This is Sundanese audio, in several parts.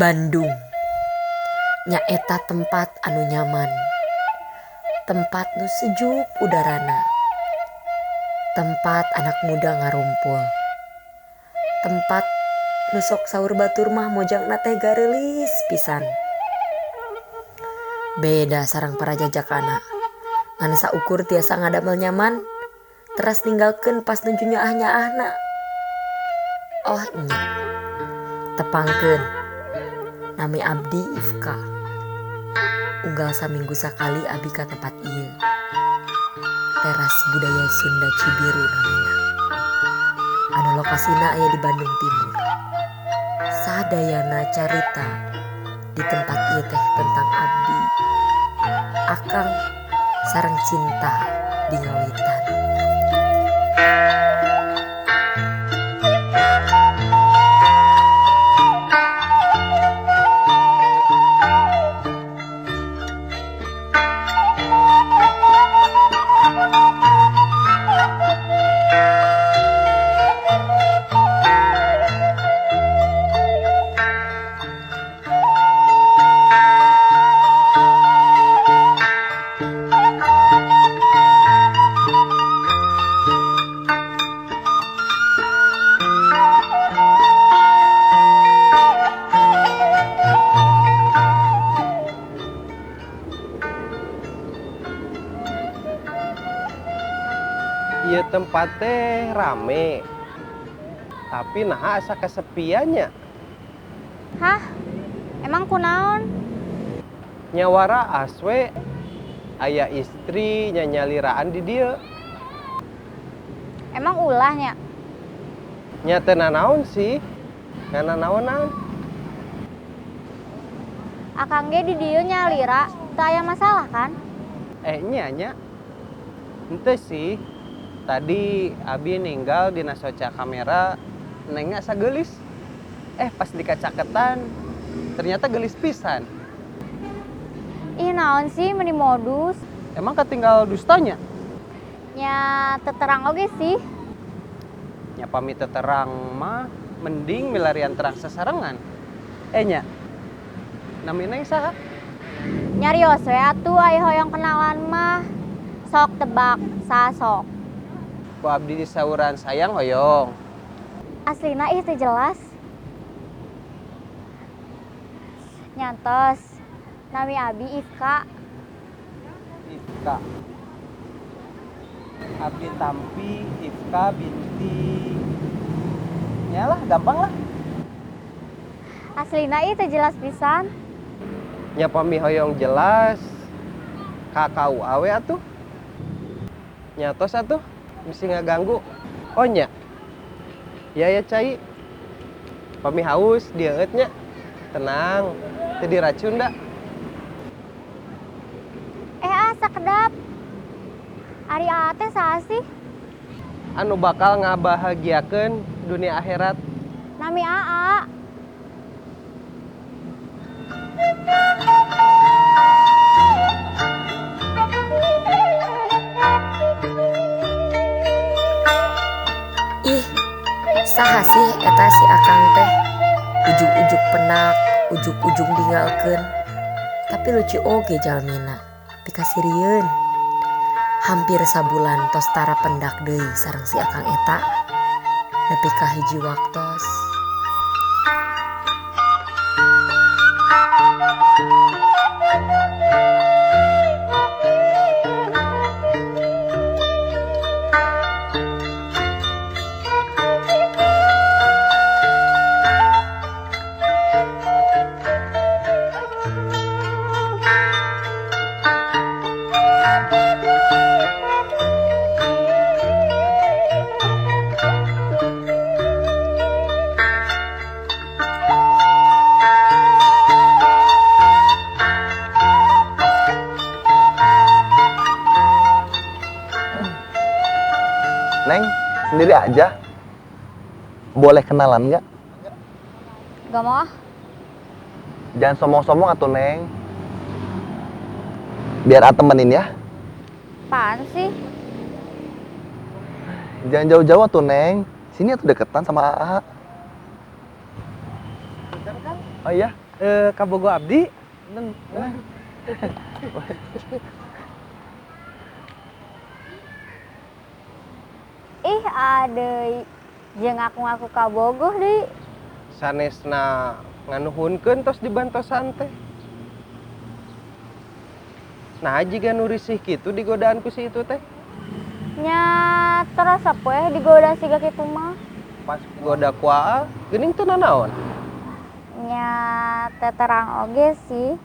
Bandung nyaeta tempat anu nyaman, tempat nu sejuk udarana, tempat anak muda ngarumpul, tempat nu sok saur batur mah mojangna teh gareulis pisan. Beda sareng para jajakana, ngan saukur tiasa ngadamel nyaman, teras ninggalkeun pas nuju nyaah-nyaahna. Oh nya, tepangkeun. Nami abdi Ifka. Unggal saminggu sakali abi ka tempat ieu. Teras Budaya Sunda Cibiru namina. Anu lokasina aya di Bandung Timur. Sadayana carita di tempat ieu teh tentang abdi, akang sareng cinta di ngawitan. Ieu tempat teh rame, tapi nah asa kesepiannya. Hah? Emang kunaon? Nyawara aswe, aya istri nyanyaliraan di dieu. Emang ulahnya? Nya teu nanaon sih, nanaonan. Akang ge di dieu nyalira, teu aya masalah kan? Nya. Henteu sih. Tadi abi ninggal dina soca kamera, nengnya asa geulis. Pas dikacaketan, ternyata geulis pisan. Ih naon sih meni modus? Emang ketinggal dustanya? Nya teu terang oge sih. Nya pami teu terang mah mending milarian terang sasarengan. Nya. Nami neng saha? Nyarios we atuh aya hoyong kenalan mah. Sok tebak, saha sok? Ku abdi di sauran sayang hoyong. Aslina ih teu jelas. Nyantos. Nami abi Ifka. Ifka. Abdi Tampi, Ifka binti. Nyalah, gampang lah. Aslina ih teu jelas pisan. Nya pami hoyong jelas. Kakau awe atuh. Nyatos atuh. Mesti ngaganggu. Oh nya. Ya cai. Pami haus dia eutnya. Tenang. Teu diracun da. Sakedap. Ari teh saha sih? Anu bakal ngabahagiakeun dunia akhirat. Nami Aa. Ih, saha sih eta si akang teh? Ujug-ujug penak, ujug-ujug ninggalkeun. Tapi lucu oge jalmina, pikasirieun. Hampir sabulan tos tara pendak deui sareng si akang eta. Nepi ka hiji waktos. Neng, sendiri aja. Boleh kenalan nggak? Gak mau ah. Jangan sombong-sombong atuh, Neng. Biar A temenin ya. Apaan sih? Jangan jauh-jauh tuh, Neng. Sini atuh deketan sama AA. Bentar kan? Oh iya? Kabogo abdi. Ih adeuy, jeung ngaku-ngaku kabogoh deui. Sanesna nganuhunkeun tos dibantosan teh. Nah, jika nu risih kitu digodaan ku si itu teh. Nya terasa poe digoda siga kitu mah. Pas goda kuaa, geuning teu nanaon. Nya teu terang oge sih.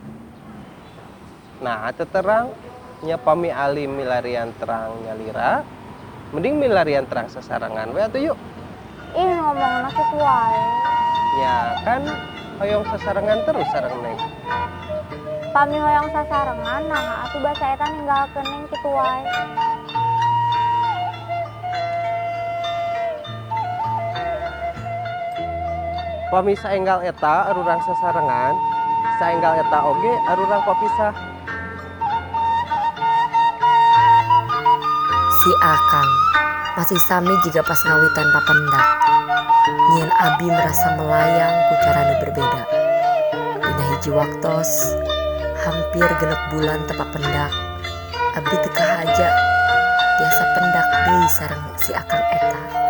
Nah, teu terang nya pami alim milarian terang nyalira. Mending milarian terang sasarangan we atuh yuk. Ih ngomongna kitu wae. Ya kan hoyong sasarangan terus sareng Neng. Pami hoyong sasarengan nah atuh basa eta ninggalkeun Neng kitu wae. Pami saenggal eta arurang sasarengan, saenggal eta oge arurang papisah. Si Akang masih sami jika pas ngawitan papendak. Nyen abi merasa melayang ku carana berbeda. Dina hiji waktos hampir genep bulan tepa pendak. Abdi teu kahaja tiasa pendak deui sareng si Akang eta.